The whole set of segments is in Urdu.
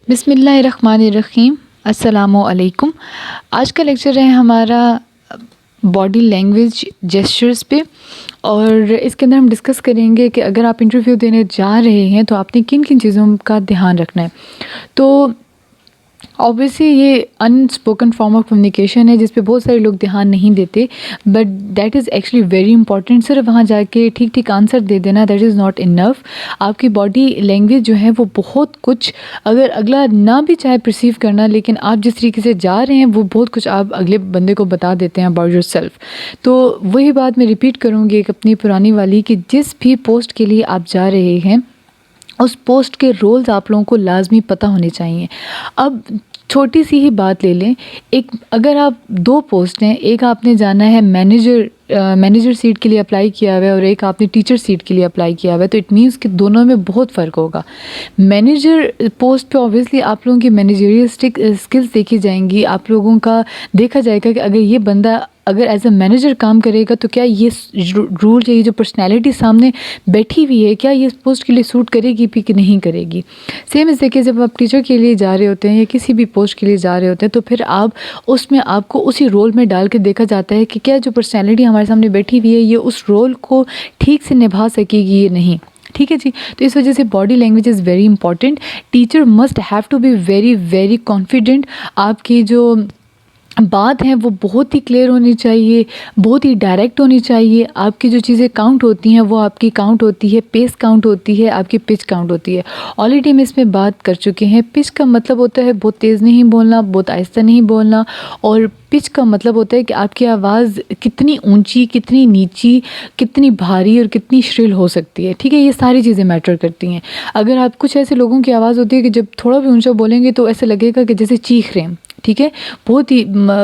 بسم اللہ الرحمن الرحیم. السلام علیکم. آج کا لیکچر ہے ہمارا باڈی لینگویج جیسچرز پہ، اور اس کے اندر ہم ڈسکس کریں گے کہ اگر آپ انٹرویو دینے جا رہے ہیں تو آپ نے کن کن چیزوں کا دھیان رکھنا ہے. تو اوبویسلی یہ ان اسپوکن فارم آف کمیونیکیشن ہے جس پہ بہت سارے لوگ دھیان نہیں دیتے، but that is actually very important. صرف وہاں جا کے ٹھیک ٹھیک آنسر دے دینا دیٹ از ناٹ انف. آپ کی باڈی لینگویج جو ہے وہ بہت کچھ، اگر اگلا نہ بھی چاہے پرسیو کرنا، لیکن آپ جس طریقے سے جا رہے ہیں وہ بہت کچھ آپ اگلے بندے کو بتا دیتے ہیں اباؤٹ یور سیلف. تو وہی بات میں ریپیٹ کروں گی ایک اپنی پرانی والی، کہ جس بھی پوسٹ کے لیے آپ جا رہے ہیں اس پوسٹ کے رولز آپ لوگوں کو لازمی پتہ ہونے چاہیے. اب چھوٹی سی ہی بات لے لیں، اگر آپ دو پوسٹ ہیں، ایک آپ نے جانا ہے مینیجر سیٹ کے لیے اپلائی کیا ہوا ہے اور ایک آپ نے ٹیچر سیٹ کے لیے اپلائی کیا ہوا ہے، تو اٹ مینس کہ دونوں میں بہت فرق ہوگا. مینیجر پوسٹ پہ اوبویسلی آپ لوگوں کی مینیجریل اسکلز دیکھی جائیں گی. آپ لوگوں کا دیکھا جائے گا کہ اگر یہ بندہ اگر ایز اے مینیجر کام کرے گا تو کیا یہ رول یا یہ جو پرسنالٹی سامنے بیٹھی ہوئی ہے کیا یہ اس پوسٹ کے لیے سوٹ کرے گی بھی کہ نہیں کرے گی. سیم اس طریقے جب آپ ٹیچر کے لیے جا رہے ہوتے ہیں یا کسی بھی پوسٹ کے لیے جا رہے ہوتے ہیں تو پھر اس میں آپ کو اسی رول میں ڈال کے دیکھا جاتا ہے کہ کیا جو پرسنالٹی ہمارے سامنے بیٹھی ہوئی ہے یہ اس رول کو ٹھیک سے نبھا سکے گی یا نہیں. ٹھیک ہے جی. تو اس وجہ سے body language is very important. Teacher must have to be very very confident. آپ کی جو بات ہے وہ بہت ہی کلیئر ہونی چاہیے، بہت ہی ڈائریکٹ ہونی چاہیے. آپ کی جو چیزیں کاؤنٹ ہوتی ہیں وہ آپ کی کاؤنٹ ہوتی ہے، پیس کاؤنٹ ہوتی ہے، آپ کی پچ کاؤنٹ ہوتی ہے. آلریڈی ہم اس میں بات کر چکے ہیں. پچ کا مطلب ہوتا ہے بہت تیز نہیں بولنا، بہت آہستہ نہیں بولنا، اور پچ کا مطلب ہوتا ہے کہ آپ کی آواز کتنی اونچی، کتنی نیچی، کتنی بھاری اور کتنی شرل ہو سکتی ہے. ٹھیک ہے، یہ ساری چیزیں میٹر کرتی ہیں. اگر آپ کچھ ایسے لوگوں کی آواز ہوتی ہے کہ جب تھوڑا بھی اونچا بولیں گے تو ایسا لگے گا کہ جیسے چیخ رہے ہیں. ٹھیک ہے، بہت ہی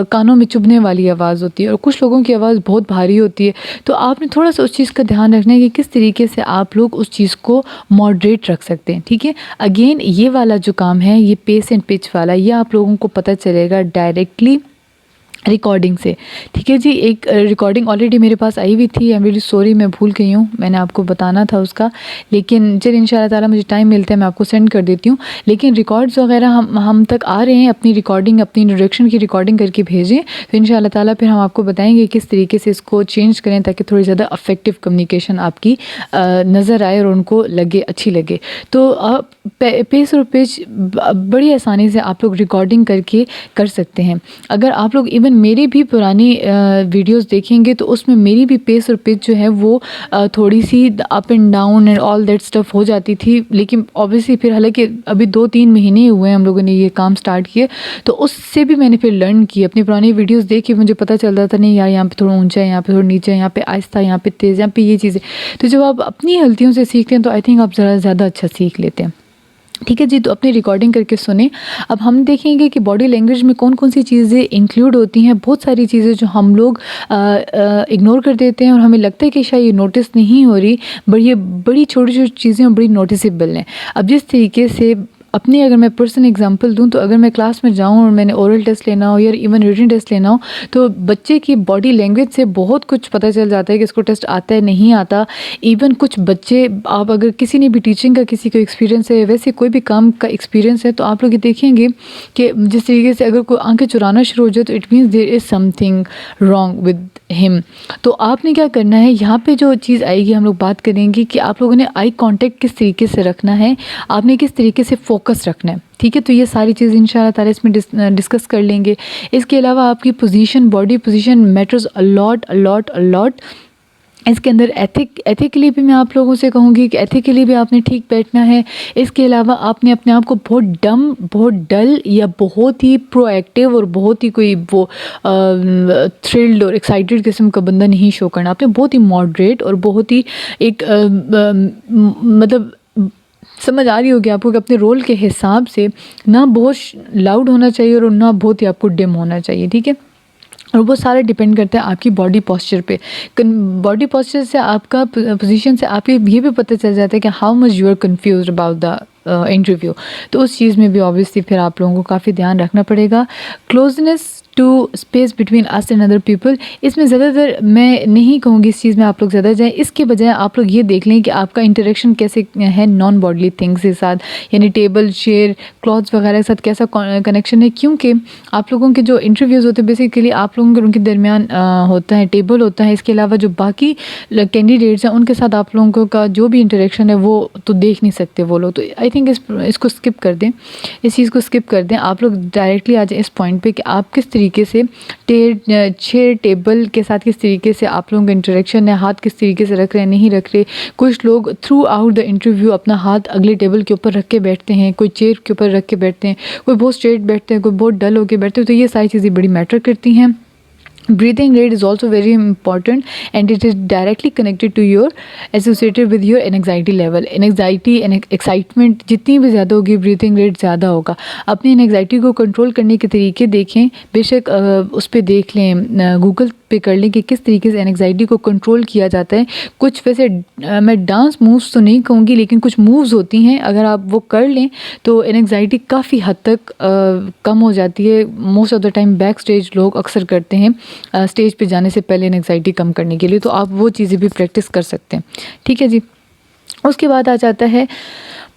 کانوں میں چبھنے والی آواز ہوتی ہے، اور کچھ لوگوں کی آواز بہت بھاری ہوتی ہے. تو آپ نے تھوڑا سا اس چیز کا دھیان رکھنا ہے کہ کس طریقے سے آپ لوگ اس چیز کو ماڈریٹ رکھ سکتے ہیں. ٹھیک ہے، اگین یہ والا جو کام ہے یہ پیس اینڈ پچ والا، یہ آپ لوگوں کو پتہ چلے گا ڈائریکٹلی ریکارڈنگ سے. ٹھیک ہے جی. ایک ریکارڈنگ آلریڈی میرے پاس آئی ہوئی تھی. ایم ریلی سوری، میں بھول گئی ہوں، میں نے آپ کو بتانا تھا اس کا، لیکن چل ان شاء اللہ تعالیٰ مجھے ٹائم ملتا ہے میں آپ کو سینڈ کر دیتی ہوں. لیکن ریکارڈز وغیرہ ہم تک آ رہے ہیں. اپنی ریکارڈنگ، اپنی انٹروڈکشن کی ریکارڈنگ کر کے بھیجیں تو ان شاء اللہ تعالیٰ پھر ہم آپ کو بتائیں گے کس طریقے سے اس کو چینج کریں تاکہ تھوڑی زیادہ افیکٹو کمیونیکیشن آپ کی نظر آئے اور ان کو لگے، اچھی لگے. تو پیس اور پچ بڑی آسانی سے آپ لوگ ریکارڈنگ کر کے کر سکتے ہیں. اگر آپ لوگ ایون میری بھی پرانی ویڈیوز دیکھیں گے تو اس میں میری بھی پیس اور پچ جو ہے وہ تھوڑی سی up and down and all that stuff ہو جاتی تھی. لیکن اوبویسلی پھر حالانکہ ابھی 2-3 مہینے ہوئے ہیں ہم لوگوں نے یہ کام سٹارٹ کیے، تو اس سے بھی میں نے پھر لرن کی. اپنی پرانی ویڈیوز دیکھ کے مجھے پتہ چلتا تھا نہیں یار یہاں پہ تھوڑا اونچا ہے، یہاں پہ تھوڑا نیچا ہے، یہاں پہ آہستہ، یہاں پہ تیز، یہاں پہ یہ چیزیں. تو جب آپ اپنی غلطیوں سے سیکھتے ہیں تو آئی تھنک آپ ذرا زیادہ اچھا سیکھ لیتے ہیں. ٹھیک ہے جی. تو اپنی ریکارڈنگ کر کے سنیں. اب ہم دیکھیں گے کہ باڈی لینگویج میں کون کون سی چیزیں انکلوڈ ہوتی ہیں. بہت ساری چیزیں جو ہم لوگ اگنور کر دیتے ہیں اور ہمیں لگتا ہے کہ شاید یہ نوٹس نہیں ہو رہی، بٹ یہ بڑی چھوٹی چھوٹی چیزیں اور بڑی نوٹسیبل ہیں. اب جس طریقے سے اپنی اگر میں پرسنل اگزامپل دوں تو اگر میں کلاس میں جاؤں اور میں نے اورل ٹیسٹ لینا ہو یا ایون ریٹن ٹیسٹ لینا ہو تو بچے کی باڈی لینگویج سے بہت کچھ پتہ چل جاتا ہے کہ اس کو ٹیسٹ آتا ہے نہیں آتا. ایون کچھ بچے، آپ اگر کسی نے بھی ٹیچنگ کا کسی کو ایکسپیرینس ہے، ویسے کوئی بھی کام کا ایکسپیرینس ہے، تو آپ لوگ یہ دیکھیں گے کہ جس طریقے سے اگر کوئی آنکھیں چرانا شروع ہو جائے تو it means there is some thing wrong with ہم. تو آپ نے کیا کرنا ہے، یہاں پہ جو چیز آئے گی ہم لوگ بات کریں گے کہ آپ لوگوں نے آئی کانٹیکٹ کس طریقے سے رکھنا ہے، آپ نے کس طریقے سے فوکس رکھنا ہے. ٹھیک ہے، تو یہ ساری چیزیں ان شاء اللہ تعالیٰ اس میں ڈسکس کر لیں گے. اس کے علاوہ آپ کی position, body position matters a lot. اس کے اندر ایتھیکلی بھی میں آپ لوگوں سے کہوں گی کہ ایتھیکلی بھی آپ نے ٹھیک بیٹھنا ہے. اس کے علاوہ آپ نے اپنے آپ کو بہت ڈم، بہت ڈل یا بہت ہی پرو ایکٹیو اور بہت ہی کوئی وہ تھرلڈ اور ایکسائٹیڈ قسم کا بندہ نہیں شو کرنا. آپ نے بہت ہی ماڈریٹ اور بہت ہی ایک مطلب سمجھ آ رہی ہوگی آپ کو کہ اپنے رول کے حساب سے نہ بہت لاؤڈ ہونا چاہیے اور نہ بہت ہی آپ کو ڈم ہونا چاہیے. ٹھیک ہے، اور وہ سارا ڈیپینڈ کرتا ہے آپ کی باڈی پوسچر پہ. باڈی پوسچر سے آپ کا پوزیشن سے آپ یہ بھی پتہ چل جاتا ہے کہ how much you are confused about the interview. تو اس چیز میں بھی آبویسلی پھر آپ لوگوں کو کافی دھیان رکھنا پڑے گا. Closeness to space between us and other people. اس میں زیادہ تر میں نہیں کہوں گی اس چیز میں آپ لوگ زیادہ جائیں. اس کے بجائے آپ لوگ یہ دیکھ لیں کہ آپ کا انٹریکشن کیسے ہے نان باڈیلی تھنگس کے ساتھ, یعنی ٹیبل, چیئر, کلاتھس وغیرہ کے ساتھ کیسا کنیکشن ہے. کیونکہ آپ لوگوں کے جو انٹرویوز ہوتے ہیں بیسیکلی آپ لوگوں کے ان کے درمیان ہوتا ہے, ٹیبل ہوتا ہے. اس کے علاوہ جو باقی کینڈیڈیٹس ہیں ان کے ساتھ آپ لوگوں کا جو بھی انٹریکشن ہے وہ تو دیکھ نہیں سکتے وہ لوگ. تو آئی تھنک اس کو اسکپ کر دیں, اس چیز کو اسکپ کر دیں. آپ لوگ ڈائریکٹلی آ جائیں اس پوائنٹ پہ کہ آپ کس طریقے سے چیئر, ٹیبل کے ساتھ کس طریقے سے آپ لوگوں کا انٹریکشن ہے, ہاتھ کس طریقے سے رکھ رہے ہیں, نہیں رکھ رہے. کچھ لوگ تھرو آؤٹ دا انٹرویو اپنا ہاتھ اگلے ٹیبل کے اوپر رکھ کے بیٹھتے ہیں, کوئی چیئر کے اوپر رکھ کے بیٹھتے ہیں, کوئی بہت اسٹریٹ بیٹھتے ہیں, کوئی بہت ڈل ہو کے بیٹھتے ہیں. تو یہ ساری چیزیں بڑی میٹر کرتی ہیں. Breathing rate is also very important and it is directly connected to your associated with your anxiety level. Anxiety and excitement جتنی بھی زیادہ ہوگی breathing rate زیادہ ہوگا. اپنی anxiety کو کنٹرول کرنے کے طریقے دیکھیں, بے شک اس پہ دیکھ لیں, گوگل پہ کر لیں کہ کس طریقے سے انگزائٹی کو کنٹرول کیا جاتا ہے. کچھ ویسے میں ڈانس مووز تو نہیں کہوں گی لیکن کچھ مووز ہوتی ہیں, اگر آپ وہ کر لیں تو انگزائٹی کافی حد تک کم ہو جاتی ہے. Most of the time back stage لوگ اکثر کرتے ہیں اسٹیج پہ جانے سے پہلے انگزائٹی کم کرنے کے لیے, تو آپ وہ چیزیں بھی پریکٹس کر سکتے ہیں. ٹھیک ہے جی. اس کے بعد آ جاتا ہے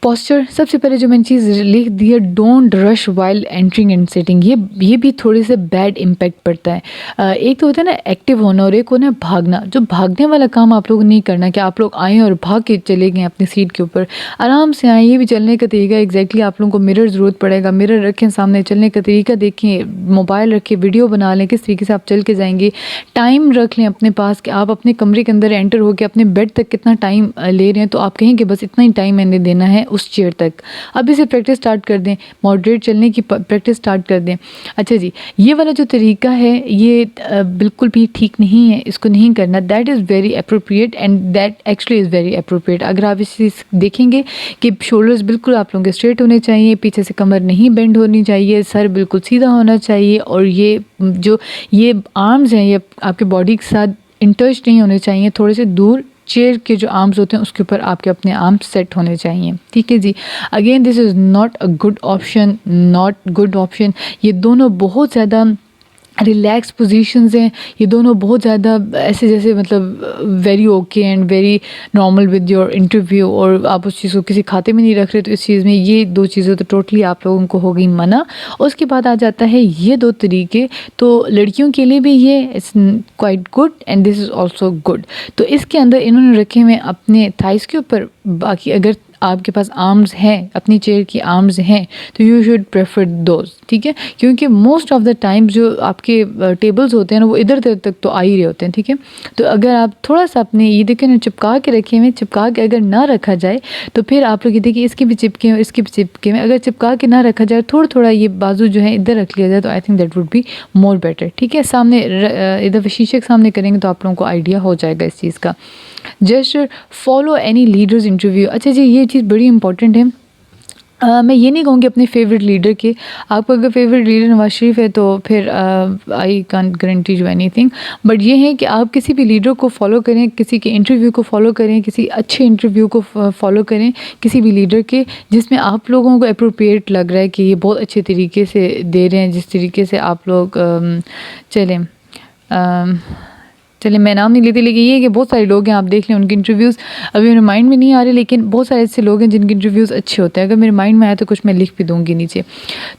پوسچر. سب سے پہلے جو میں نے چیز لکھ دی ہے, don't rush while entering and sitting. یہ بھی تھوڑے سے بیڈ امپیکٹ پڑتا ہے. ایک تو ہوتا ہے نا ایکٹیو ہونا اور ایک ہونا ہے بھاگنا. جو بھاگنے والا کام آپ لوگ نہیں کرنا کہ آپ لوگ آئیں اور بھاگ کے چلے گئے اپنی سیٹ کے اوپر. آرام سے آئیں. یہ بھی چلنے کا طریقہ ایگزیکٹلی آپ لوگوں کو مرر ضرورت پڑے گا. مرر رکھیں سامنے, چلنے کا طریقہ دیکھیں, موبائل رکھیں, ویڈیو بنا لیں کس طریقے سے آپ چل کے جائیں گے. ٹائم رکھ لیں اپنے پاس کہ آپ اپنے کمرے کے اندر انٹر ہو کے اپنے بیڈ تک کتنا ٹائم لے رہے ہیں, تو آپ کہیں کہ بس اتنا ہی ٹائم میں نے دینا ہے اس چیئر تک. اب اسے پریکٹس سٹارٹ کر دیں, ماڈریٹ چلنے کی پریکٹس سٹارٹ کر دیں. اچھا جی, یہ والا جو طریقہ ہے یہ بالکل بھی ٹھیک نہیں ہے, اس کو نہیں کرنا. That is very appropriate and that actually is very appropriate. اگر آپ اس چیز دیکھیں گے کہ شولڈرز بالکل آپ لوگوں کے اسٹریٹ ہونے چاہیے, پیچھے سے کمر نہیں بینڈ ہونی چاہیے, سر بالکل سیدھا ہونا چاہیے, اور یہ آرمز ہیں یہ آپ کے باڈی کے ساتھ انٹچ نہیں ہونے چاہیے, تھوڑے سے دور. چیئر کے جو آرمز ہوتے ہیں اس کے اوپر آپ کے اپنے آرمز سیٹ ہونے چاہیے. ٹھیک ہے جی. Again this is not a good option. یہ دونوں بہت زیادہ ریلیکس پوزیشنز ہیں. یہ دونوں بہت زیادہ ایسے جیسے مطلب very okay and very normal with your interview, اور آپ اس چیز کو کسی کھاتے میں نہیں رکھ رہے. تو اس چیز میں یہ دو چیزیں تو ٹوٹلی آپ لوگوں کو ہو گئی منع. اس کے بعد آ جاتا ہے یہ دو طریقے, تو لڑکیوں کے لیے بھی یہ it's quite good and this is also good. تو اس کے اندر انہوں نے رکھے ہوئے اپنے تھائز کے اوپر. باقی اگر آپ کے پاس آرمز ہیں, اپنی چیئر کی آرمز ہیں, تو یو شوڈ پریفر دوز. ٹھیک ہے, کیونکہ موسٹ آف دا ٹائم جو آپ کے ٹیبلز ہوتے ہیں نا وہ ادھر تک تو آ ہی رہے ہوتے ہیں. ٹھیک ہے, تو اگر آپ تھوڑا سا اپنے یہ دیکھیں نا چپکا کے رکھے ہوئے, چپکا کے اگر نہ رکھا جائے تو پھر آپ لوگ یہ دیکھیں اس کے بھی چپکے ہوئے, اس کے بھی چپکے ہوئے. اگر چپکا کے نہ رکھا جائے, تھوڑا یہ بازو جو ہے ادھر رکھ لیا جائے, تو I think that would be more better. ٹھیک ہے, سامنے ادھر شیشے کے سامنے کریں گے تو آپ لوگوں کو آئیڈیا ہو جائے گا اس چیز کا. Just follow any leaders interview. اچھا جی, یہ چیز بڑی امپورٹنٹ ہے. میں یہ نہیں کہوں گی اپنے فیوریٹ لیڈر کے. آپ کا اگر فیوریٹ لیڈر نواز شریف ہے تو پھر I can't guarantee you any thing. But یہ ہے کہ آپ کسی بھی لیڈر کو فالو کریں, کسی کے انٹرویو کو فالو کریں, کسی اچھے انٹرویو کو فالو کریں کسی بھی لیڈر کے, جس میں آپ لوگوں کو اپروپریٹ لگ رہا ہے کہ یہ بہت اچھے طریقے سے دے رہے ہیں, جس طریقے سے آپ لوگ چلیں میں نام نہیں لیتی, لیکن یہ ہے کہ بہت سارے لوگ ہیں, آپ دیکھ لیں ان کے انٹرویوز ابھی میرے مائنڈ میں نہیں آ رہے, لیکن بہت سارے ایسے لوگ ہیں جن کے انٹرویوز اچھے ہوتے ہیں. اگر میرے مائنڈ میں آئے تو کچھ میں لکھ بھی دوں گی نیچے.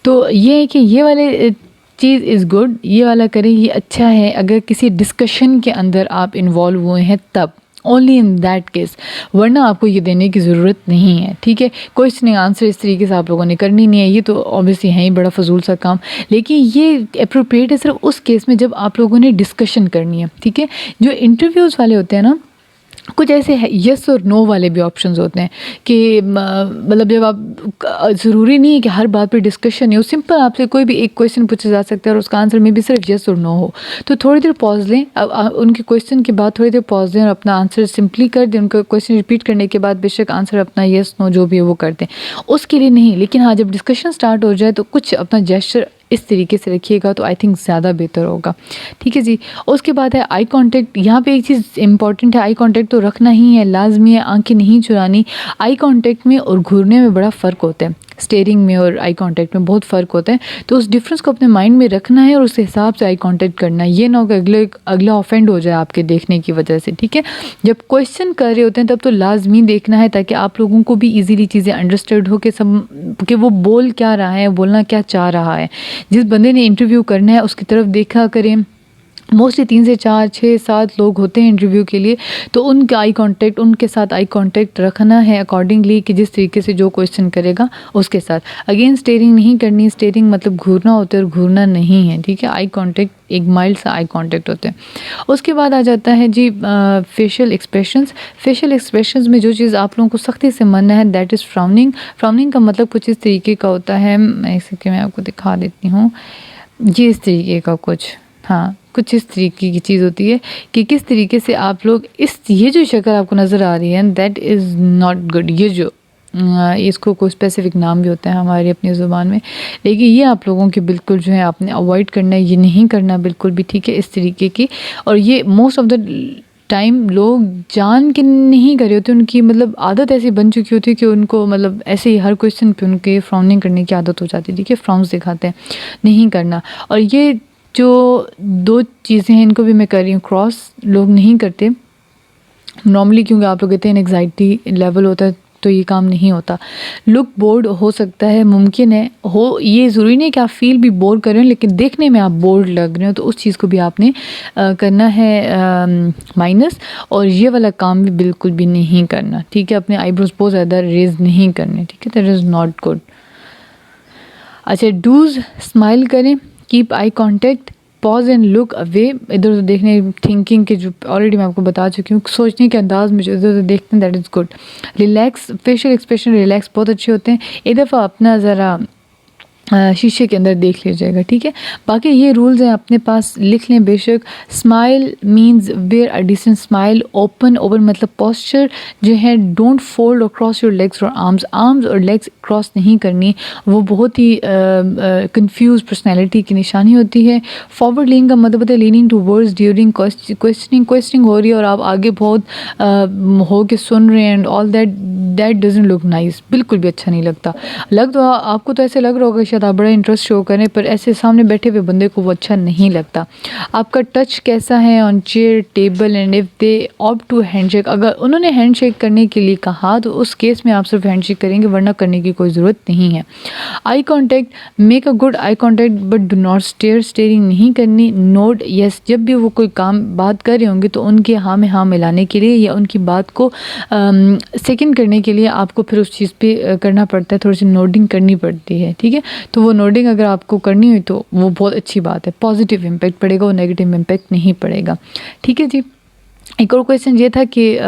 تو یہ ہے کہ یہ والے چیز از گڈ, یہ والا کریں, یہ اچھا ہے. اگر کسی ڈسکشن کے اندر آپ انوالو ہوئے ہیں تب, اونلی ان دیٹ کیس, ورنہ آپ کو یہ دینے کی ضرورت نہیں ہے. ٹھیک ہے, کوئسچننگ آنسر اس طریقے سے آپ لوگوں نے کرنی نہیں ہے, یہ تو اوبیسلی ہے ہی بڑا فضول سا کام. لیکن یہ اپروپریٹ ہے صرف اس کیس میں جب آپ لوگوں نے ڈسکشن کرنی ہے. ٹھیک ہے, جو انٹرویوز والے ہوتے ہیں نا, کچھ ایسے یس اور نو والے بھی آپشنز ہوتے ہیں کہ مطلب جب آپ ضروری نہیں ہے کہ ہر بات پہ ڈسکشن ہے, وہ سمپل آپ سے کوئی بھی ایک کویشچن پوچھا جا سکتا ہے اور اس کا آنسر میں بھی صرف یس اور نو ہو. تو تھوڑی دیر پاز لیں, ان کے کویشچن کے بعد تھوڑی دیر پاز لیں اور اپنا آنسر سمپلی کر دیں. ان کا کویشچن ریپیٹ کرنے کے بعد بے شک آنسر اپنا یس نو جو بھی ہے وہ کر دیں, اس کے لیے نہیں. لیکن ہاں جب ڈسکشن اسٹارٹ ہو جائے تو کچھ اپنا جیسچر اس طریقے سے رکھیے گا تو آئی تھنک زیادہ بہتر ہوگا. ٹھیک ہے جی. اس کے بعد ہے آئی کانٹیکٹ. یہاں پہ ایک چیز امپورٹنٹ ہے, آئی کانٹیکٹ تو رکھنا ہی ہے, لازمی ہے, آنکھیں نہیں چرانی. آئی کانٹیکٹ میں اور گھورنے میں بڑا فرق ہوتا ہے. اسٹیئرنگ میں اور آئی کانٹیکٹ میں بہت فرق ہوتا ہے. تو اس ڈفرینس کو اپنے مائنڈ میں رکھنا ہے اور اس حساب سے آئی کانٹیکٹ کرنا ہے. یہ نہ ہو کہ اگلا آفینڈ ہو جائے آپ کے دیکھنے کی وجہ سے. ٹھیک ہے, جب کویشچن کر رہے ہوتے ہیں تب تو لازمی دیکھنا ہے تاکہ آپ لوگوں کو بھی ایزیلی چیزیں انڈرسٹینڈ ہو کہ وہ بول کیا رہا ہے, بولنا کیا چاہ رہا ہے. جس بندے نے انٹرویو کرنا ہے اس کی طرف دیکھا کریں. موسٹلی 3 سے 4 6 7 لوگ ہوتے ہیں انٹرویو کے لیے, تو ان کا ان کے ساتھ آئی کانٹیکٹ رکھنا ہے اکارڈنگلی کہ جس طریقے سے جو کویشچن کرے گا اس کے ساتھ. اگین اسٹیئرنگ نہیں کرنی, اسٹیئرنگ مطلب گھورنا ہوتا ہے اور گھورنا نہیں ہے. ٹھیک ہے, آئی کانٹیکٹ ایک مائلڈ سا آئی کانٹیکٹ ہوتے ہیں. اس کے بعد آ جاتا ہے جی فیشیل ایکسپریشنز. فیشیل ایکسپریشنز میں جو چیز آپ لوگوں کو سختی سے منع ہے دیٹ از فراؤننگ. فراؤننگ کا مطلب کچھ اس طریقے کا ہوتا ہے, ایسے کہ میں آپ کو دکھا دیتی ہوں جی, اس طریقے کا کچھ اس طریقے کی چیز ہوتی ہے کہ کس طریقے سے آپ لوگ یہ جو شکل آپ کو نظر آ رہی ہے دیٹ از ناٹ گڈ. یہ جو اس کو کوئی اسپیسیفک نام بھی ہوتا ہے ہماری اپنی زبان میں, لیکن یہ آپ لوگوں کے بالکل جو ہے آپ نے اوائڈ کرنا ہے, یہ نہیں کرنا بالکل بھی. ٹھیک ہے, اس طریقے کی. اور یہ موسٹ آف دا ٹائم لوگ جان کے نہیں کر رہے ہوتے, ان کی مطلب عادت ایسی بن چکی ہوتی ہے کہ ان کو مطلب ایسے ہی ہر کویشچن پہ ان کے فراؤننگ کرنے کی عادت ہو جاتی ہے. ٹھیک ہے, فراؤنس دکھاتے ہیں, نہیں کرنا. اور یہ جو 2 چیزیں ہیں ان کو بھی میں کر رہی ہوں, کراس لوگ نہیں کرتے نارملی کیونکہ آپ لوگ کہتے ہیں انگزائٹی لیول ہوتا ہے تو یہ کام نہیں ہوتا. لک بورڈ ہو سکتا ہے, ممکن ہے ہو, یہ ضروری نہیں کہ آپ فیل بھی بور کر رہے ہیں لیکن دیکھنے میں آپ بورڈ لگ رہے ہو, تو اس چیز کو بھی آپ نے کرنا ہے مائنس. اور یہ والا کام بھی بالکل بھی نہیں کرنا. ٹھیک ہے, اپنے آئی بروز بہت زیادہ ریز نہیں کرنے. ٹھیک ہے, دیٹ از ناٹ گڈ. اچھا, ڈوز اسمائل کریں, keep eye contact, pause and look away. ادھر ادھر دیکھنے, تھنکنگ کے جو آلریڈی میں آپ کو بتا چکی ہوں, سوچنے کے انداز میں جو ادھر ادھر دیکھتے ہیں that is good. Relax, facial expression relax بہت اچھے ہوتے ہیں. ایک دفعہ اپنا ذرا شیشے کے اندر دیکھ لیجیے گا. ٹھیک ہے, باقی یہ رولز ہیں اپنے پاس, لکھ لیں بے شک. Smile means wear a decent smile. Open مطلب پوسچر جو ہے, don't fold across your legs اور آرمز اور لیگس کراس نہیں کرنی, وہ بہت ہی کنفیوز پرسنالٹی کی نشانی ہوتی ہے. فارورڈ لینگ کا مطلب ہے لیننگ ٹو ورڈز ڈیورنگ کوسچننگ ہو رہی ہے اور آپ آگے بہت ہو کے سن رہے ہیں and all that doesn't look nice. بالکل بھی اچھا نہیں لگتا. تو آپ کو تو ایسے لگ رہا ہوگا شاید آپ بڑا انٹرسٹ شو کریں, پر ایسے سامنے بیٹھے ہوئے بندے کو وہ اچھا نہیں لگتا. آپ کا ٹچ کیسا ہے on chair, table, and if they opt to hand shake, اگر انہوں نے ہینڈ شیک کرنے کے لیے کہا تو اس کیس میں آپ صرف ہینڈ شیک کریں گے, ورنہ کرنے کی کوئی ضرورت نہیں ہے. Eye contact, make a good eye contact but do not steering نہیں کرنی. نوڈ یس, جب بھی وہ کوئی کام بات کر رہے ہوں گے تو ان کے ہاں میں ہاں ملانے کے لیے یا ان کی بات کو سیکنڈ کرنے کے لیے آپ کو پھر اس چیز پہ کرنا پڑتا ہے, تھوڑی سی نوڈنگ کرنی پڑتی ہے. ٹھیک ہے, تو وہ نوڈنگ اگر آپ کو کرنی ہوئی تو وہ بہت اچھی بات ہے, پازیٹیو امپیکٹ پڑے گا, وہ نیگیٹو امپیکٹ نہیں پڑے گا. ٹھیک ہے جی. ایک اور کویشچن یہ تھا کہ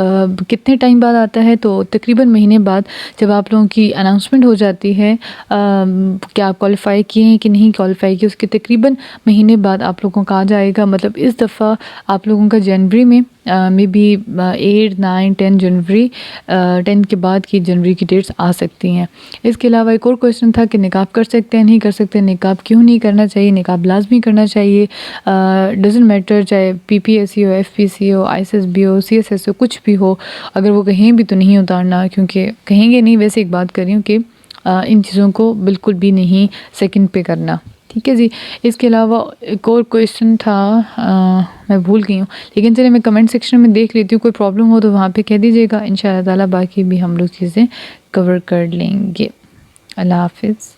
کتنے ٹائم بعد آتا ہے, تو تقریباً مہینے بعد جب آپ لوگوں کی اناؤنسمنٹ ہو جاتی ہے کہ آپ کوالیفائی کیے ہیں کہ نہیں کوالیفائی کیے, اس کے تقریباً مہینے بعد آپ لوگوں کا آ جائے گا. مطلب اس دفعہ آپ لوگوں کا جنوری میں مے بی 8 9 10 جنوری 10 کے بعد کی جنوری کی ڈیٹس آ سکتی ہیں. اس کے علاوہ ایک اور کویشچن تھا کہ نقاب کر سکتے ہیں نہیں کر سکتے. نقاب کیوں نہیں کرنا چاہیے, نقاب لازمی کرنا چاہیے. ڈزنٹ میٹر چاہے PPSC ہو, FPC ہو, ISSB ہو, CSS ہو, کچھ بھی ہو, اگر وہ کہیں بھی تو نہیں اتارنا, کیونکہ کہیں گے نہیں. ویسے ایک بات کر رہی ہوں کہ ان چیزوں کو بالکل بھی نہیں سیکنڈ پہ کرنا. ٹھیک ہے جی. اس کے علاوہ ایک اور کویشچن تھا, میں بھول گئی ہوں, لیکن چلے میں کمنٹ سیکشن میں دیکھ لیتی ہوں, کوئی پرابلم ہو تو وہاں پہ کہہ دیجیے گا. ان شاء اللہ تعالیٰ باقی بھی ہم لوگ چیزیں کور کر لیں گے. اللہ حافظ.